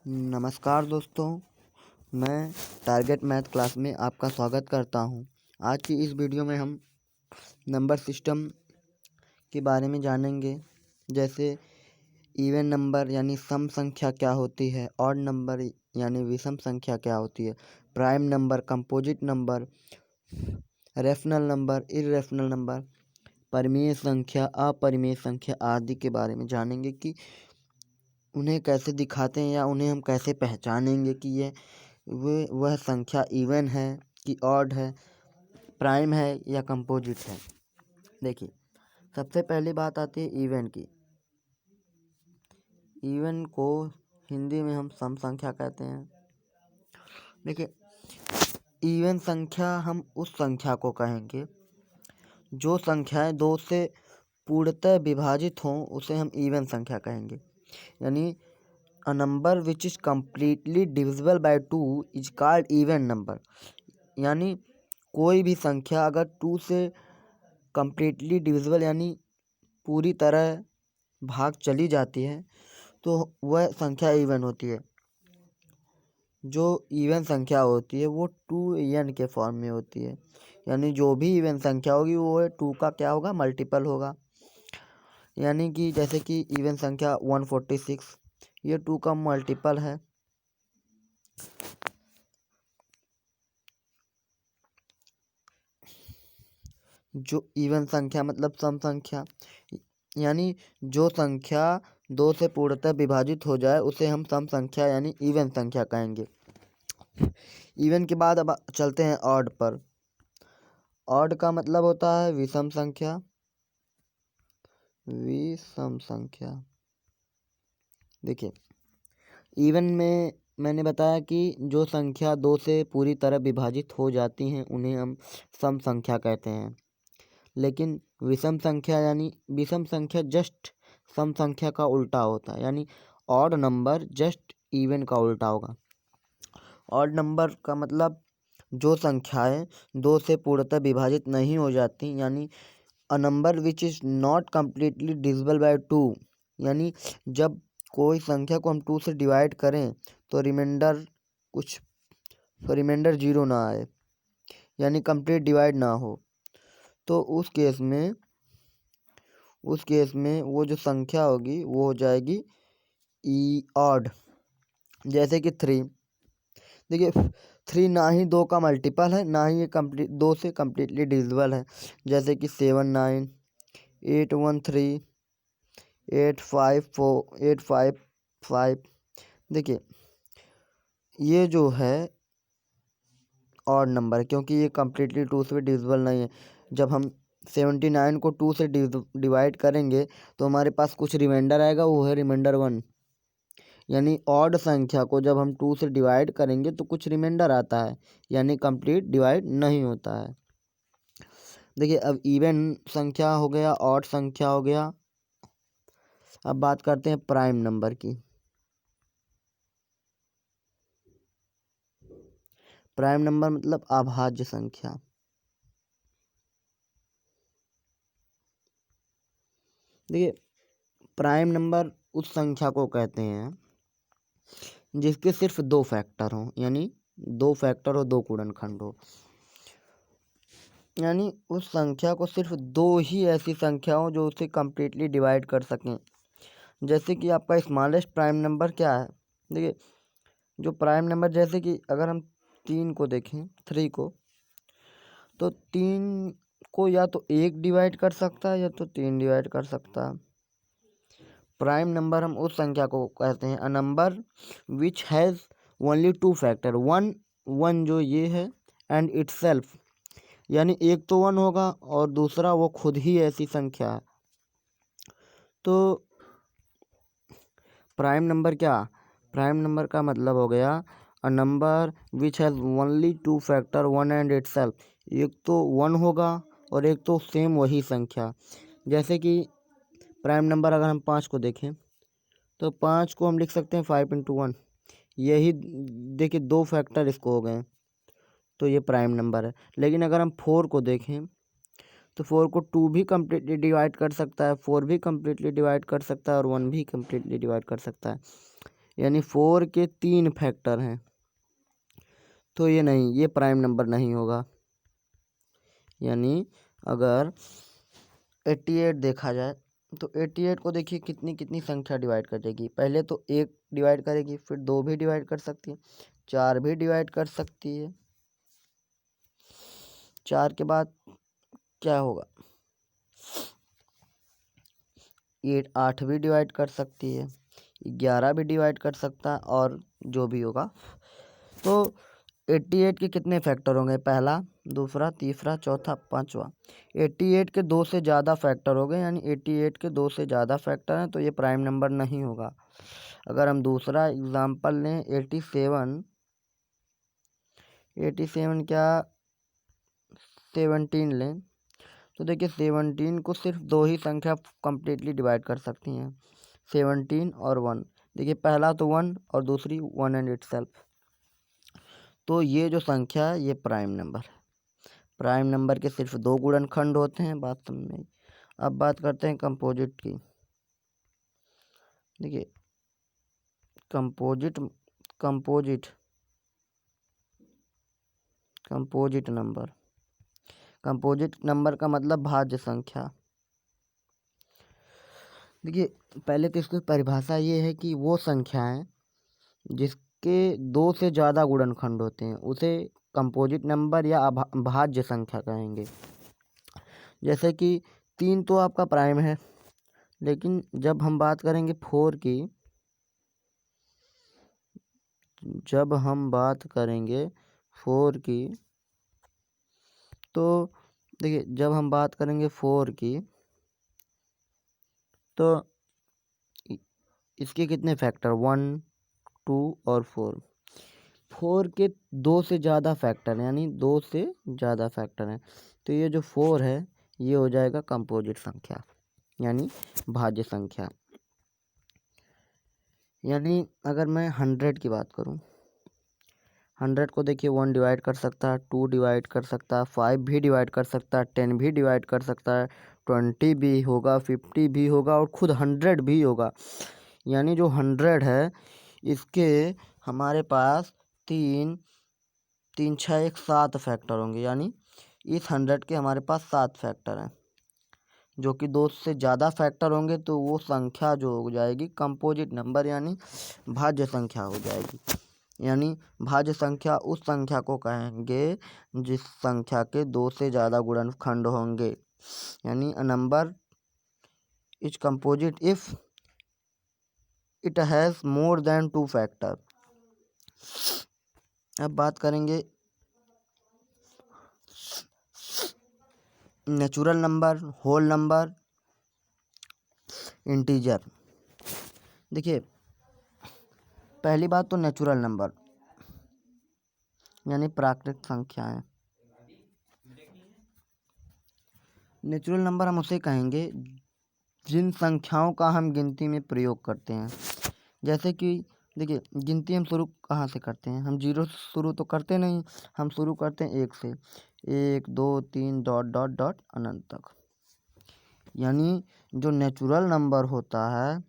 नमस्कार दोस्तों, मैं टारगेट मैथ क्लास में आपका स्वागत करता हूं। आज की इस वीडियो में हम नंबर सिस्टम के बारे में जानेंगे। जैसे इवन नंबर यानी सम संख्या क्या होती है, ऑड नंबर यानी विषम संख्या क्या होती है, prime number, composite number, rational number, irrational number, परिमेय संख्या, अपरिमेय संख्या आदि के बारे में जानेंगे कि उन्हें कैसे दिखाते हैं या उन्हें हम कैसे पहचानेंगे कि ये वह संख्या इवन है कि ऑड है, प्राइम है या कंपोजिट है। देखिए, सबसे पहली बात आती है इवन की। इवन को हिंदी में हम सम संख्या कहते हैं। देखिए, इवन संख्या हम उस संख्या को कहेंगे जो संख्याएं दो से पूर्णतः विभाजित हों, उसे हम इवन संख्या कहेंगे। यानी A number which is completely divisible by 2 is called even number। यानी कोई भी संख्या अगर 2 से completely divisible यानी पूरी तरह भाग चली जाती है तो वह संख्या इवन होती है। जो इवन संख्या होती है वो 2n के फॉर्म में होती है। यानी जो भी इवन संख्या होगी वो 2 का क्या होगा, मल्टीपल होगा। यानी कि जैसे कि इवन संख्या 146, ये 2 का मल्टीपल है। जो इवन संख्या मतलब सम संख्या, यानी जो संख्या 2 से पूर्णतः विभाजित हो जाए उसे हम सम संख्या यानी इवन संख्या कहेंगे। इवन के बाद अब चलते हैं ऑड पर। ऑड का मतलब होता है विषम संख्या। विषम संख्या, देखिए, इवन में मैंने बताया कि जो संख्या 2 से पूरी तरह विभाजित हो जाती हैं उन्हें हम सम संख्या कहते हैं। लेकिन विषम संख्या यानी विषम संख्या जस्ट सम संख्या का उल्टा होता है। यानी ऑड नंबर जस्ट इवन का उल्टा होगा। ऑड नंबर का मतलब जो संख्याएं 2 से पूर्णतः विभाजित नहीं हो जाती, यानी a number which is not completely divisible by 2। यानी जब कोई संख्या को हम 2 से डिवाइड करें तो रिमाइंडर 0 ना आए, यानी कंप्लीट डिवाइड ना हो, तो उस केस में वो जो संख्या होगी वो हो जाएगी ऑड। जैसे कि 3, देखिए 3 ना ही 2 का मल्टीपल है, ना ही ये 2 से कम्प्लीटली डिविजिबल है। जैसे कि 7 9 8 1 3 8 5 4 8 5 5। देखिए, ये जो है ऑड नंबर है क्योंकि ये कम्प्लीटली 2 से डिविजिबल नहीं है। जब हम 79 को 2 से डिवाइड करेंगे तो हमारे पास कुछ रिमाइंडर आएगा, वो है रिमाइंडर 1। यानी ऑड संख्या को जब हम 2 से डिवाइड करेंगे तो कुछ रिमाइंडर आता है, यानी कंप्लीट डिवाइड नहीं होता है। देखिए, अब इवन संख्या हो गया, ऑड संख्या हो गया। अब बात करते हैं प्राइम नंबर की। प्राइम नंबर मतलब अभाज्य संख्या। देखिए, प्राइम नंबर उस संख्या को कहते हैं जिसके सिर्फ 2 फैक्टर हों, यानी 2 फैक्टर हो, 2 गुणनखंड हो। यानी उस संख्या को सिर्फ 2 ही ऐसी संख्या हो जो उसे कम्प्लीटली डिवाइड कर सकें। जैसे कि आपका स्मॉलेस्ट प्राइम नंबर क्या है। देखिए, जो प्राइम नंबर, जैसे कि अगर हम 3 को देखें, 3 को, तो 3 को या तो 1 डिवाइड कर सकता है या तो 3 डिवाइड कर सकता है। प्राइम नंबर हम उस संख्या को कहते हैं a number which has only 2 factor, 1 जो ये है, एंड इटसेल्फ, यानी एक तो 1 होगा और दूसरा वो खुद ही ऐसी संख्या है। तो प्राइम नंबर क्या, प्राइम नंबर का मतलब हो गया a number which has only 2 factor 1 and itself. एक तो 1 होगा और एक तो सेम वही संख्या। जैसे कि प्राइम नंबर अगर हम 5 को देखें तो 5 को हम लिख सकते हैं 5 × 1। यही देखिए 2 फैक्टर इसको हो गए, तो ये प्राइम नंबर है। लेकिन अगर हम 4 को देखें तो 4 को 2 भी कम्प्लीटली डिवाइड कर सकता है, 4 भी कम्प्लीटली डिवाइड कर सकता है और 1 भी कम्प्लीटली डिवाइड कर सकता है। यानी 4 के 3 फैक्टर हैं, तो ये नहीं, ये प्राइम नंबर नहीं होगा। यानी अगर 88 देखा जाए तो 88 को देखिए कितनी कितनी संख्या डिवाइड कर देगी। पहले तो 1 डिवाइड करेगी, फिर 2 भी डिवाइड कर सकती है, 4 भी डिवाइड कर सकती है, 4 के बाद क्या होगा, 8 भी डिवाइड कर सकती है, 11 भी डिवाइड कर सकता है, और जो भी होगा। तो 88 के कितने फैक्टर होंगे, पहला, दूसरा, तीसरा, चौथा, पांचवा। 88 के 2 से ज़्यादा फैक्टर हो गए, यानी 88 के 2 से ज़्यादा फैक्टर हैं, तो ये प्राइम नंबर नहीं होगा। अगर हम दूसरा एग्जांपल लें 87 क्या 17 लें, तो देखिए 17 को सिर्फ 2 ही संख्या कम्प्लीटली डिवाइड कर सकती हैं, 17 और 1। देखिए पहला तो 1 और दूसरी 1 एंड इटसेल्फ। तो ये जो संख्या है ये प्राइम नंबर है। प्राइम नंबर के सिर्फ 2 गुणनखंड होते हैं, बात समझ में आई। अब बात करते हैं कंपोजिट की। देखिए कंपोजिट नंबर का मतलब भाज्य संख्या। देखिए पहले तो इसकी परिभाषा ये है कि वो संख्याएं जिसके 2 से ज़्यादा गुणनखंड होते हैं उसे कंपोजिट नंबर या भाज्य संख्या कहेंगे। जैसे कि 3 तो आपका प्राइम है, लेकिन जब हम बात करेंगे 4 की, तो देखिए जब हम बात करेंगे 4 की, तो इसके कितने फैक्टर, 1, 2 और 4 के 2 से ज़्यादा फैक्टर हैं, यानी 2 से ज़्यादा फैक्टर हैं। तो ये जो 4 है ये हो जाएगा कंपोजिट संख्या, यानी भाज्य संख्या। यानी अगर मैं 100 की बात करूं, 100 को देखिए 1 डिवाइड कर सकता है, 2 डिवाइड कर सकता है, 5 भी डिवाइड कर सकता है, 10 भी डिवाइड कर सकता है, 20 भी होगा, 50 भी होगा, और खुद 100 भी होगा। यानी जो 100 है इसके हमारे पास 3, 3, 6, 1, 7 फैक्टर होंगे। यानी इस 100 के हमारे पास 7 फैक्टर हैं, जो कि 2 से ज़्यादा फैक्टर होंगे, तो वो संख्या जो हो जाएगी कंपोजिट नंबर, यानी भाज्य संख्या हो जाएगी। यानी भाज्य संख्या उस संख्या को कहेंगे जिस संख्या के 2 से ज़्यादा गुणनखंड होंगे। यानी a number is composite if it has more than 2 factor. अब बात करेंगे natural number, whole number, integer. देखिए पहली बात तो नेचुरल नंबर यानी प्राकृतिक संख्याएं। नेचुरल नंबर हम उसे कहेंगे जिन संख्याओं का हम गिनती में प्रयोग करते हैं। जैसे कि देखिए गिनती हम शुरू कहाँ से करते हैं, हम 0 से शुरू तो करते नहीं, हम शुरू करते हैं 1 से, 1, 2, 3 डॉट डॉट डॉट अनंत तक। यानी जो नेचुरल नंबर होता है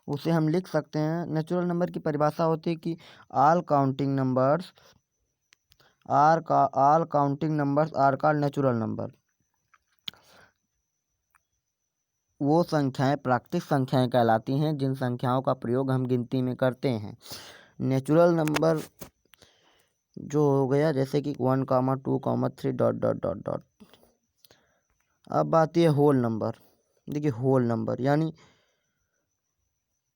उसे हम लिख सकते हैं। नेचुरल नंबर की परिभाषा होती है कि all counting numbers are called natural number. वो संख्याएं प्राकृतिक संख्याएं कहलाती हैं जिन संख्याओं का प्रयोग हम गिनती में करते हैं। नेचुरल नंबर जो हो गया जैसे कि 1, 2, 3 डॉट डॉट डॉट डॉट। अब आती है होल नंबर। देखिए होल नंबर यानी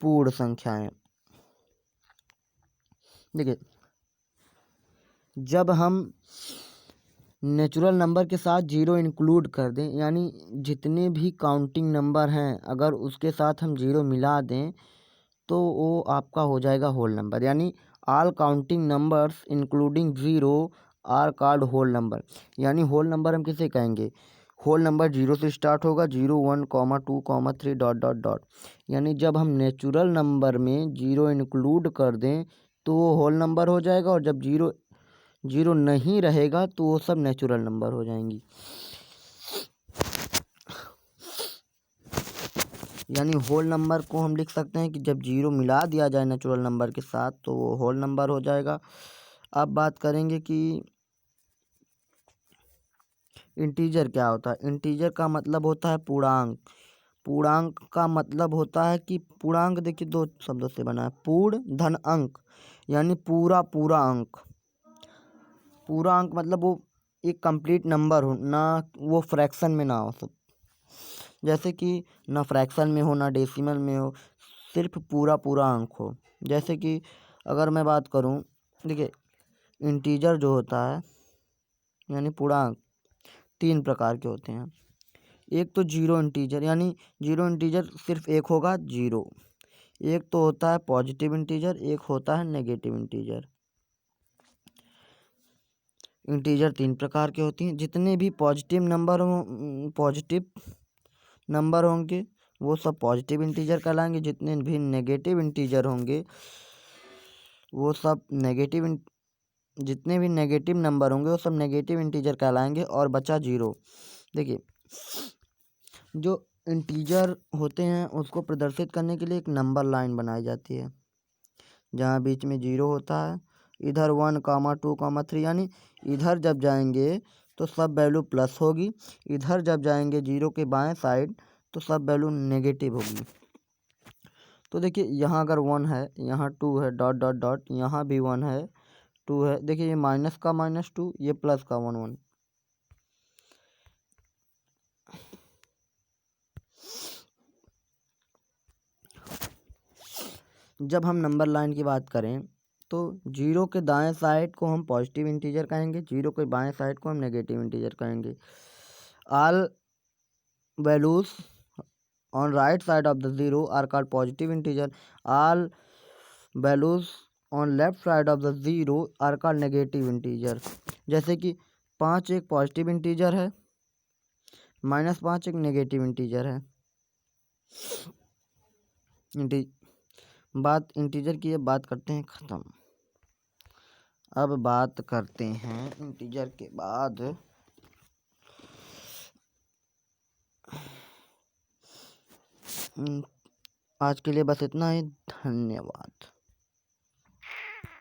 पूर्ण संख्याएं। देखिए जब हम नेचुरल नंबर के साथ 0 इंक्लूड कर दें, यानी जितने भी काउंटिंग नंबर हैं अगर उसके साथ हम 0 मिला दें तो वो आपका हो जाएगा होल नंबर। यानी all counting numbers including 0 are called whole number. यानी होल नंबर हम किसे कहेंगे, होल नंबर 0 से स्टार्ट होगा, 0, 1, 2, 3 डॉट डॉट डॉट। यानी जब हम नेचुरल नंबर में 0 इंक्लूड कर दें तो वो होल नंबर हो जाएगा, और जब 0 नहीं रहेगा तो वो सब नेचुरल नंबर हो जाएंगी। यानी होल नंबर को हम लिख सकते हैं कि जब जीरो मिला दिया जाए नेचुरल नंबर के साथ तो वो होल नंबर हो जाएगा। अब बात करेंगे कि इंटीजर क्या होता है। इंटीजर का मतलब होता है पूर्णांक। पूर्णांक का मतलब होता है कि पूर्णांक देखिए दो शब्दों से बना है, पूर्ण धन अंक, यानी पूरा पूरा अंक। पूरा अंक मतलब वो एक कंप्लीट नंबर हो, ना वो फ्रैक्शन में ना हो सब, जैसे कि ना फ्रैक्शन में हो ना डेसिमल में हो, सिर्फ पूरा पूरा अंक हो। जैसे कि अगर मैं बात करूं, देखिए इंटीजर जो होता है यानी पूर्णांक तीन प्रकार के होते हैं। एक तो जीरो इंटीजर, यानी जीरो इंटीजर सिर्फ एक होगा जीरो। एक तो होता है पॉजिटिव इंटीजर, एक होता है नेगेटिव इंटीजर। इंटीजर तीन प्रकार के होती हैं। जितने भी पॉजिटिव नंबर होंगे वो सब पॉजिटिव इंटीजर कहलाएंगे। जितने भी नेगेटिव इंटीजर होंगे वो सब नेगेटिव, जितने भी नेगेटिव नंबर होंगे वो सब नेगेटिव इंटीजर कहलाएंगे। और बचा जीरो। देखिए जो इंटीजर होते हैं उसको प्रदर्शित करने के लिए एक नंबर लाइन बनाई जाती है, जहाँ बीच में जीरो होता है। इधर 1, 2, 3, यानी इधर जब जाएंगे तो सब वैल्यू प्लस होगी, इधर जब जाएंगे जीरो के बाएं साइड तो सब वैल्यू नेगेटिव होगी। तो देखिए यहाँ अगर 1 है, यहाँ 2 है, डॉट डॉट डॉट, यहाँ भी 1 है, 2 है। देखिए ये माइनस का -2, ये प्लस का 1 1। जब हम नंबर लाइन की बात करें तो जीरो के दाएं साइड को हम पॉजिटिव इंटीजर कहेंगे, जीरो के बाएं साइड को हम नेगेटिव इंटीजर कहेंगे। All values on right side of the zero are called positive integer. All values on left side of the zero are called negative integer. जैसे कि 5 एक पॉजिटिव इंटीजर है, -5 एक नेगेटिव इंटीजर है। बात इंटीजर की, अब बात करते हैं ख़त्म। अब बात करते हैं इंटीजर के बाद आज के लिए बस इतना ही। धन्यवाद।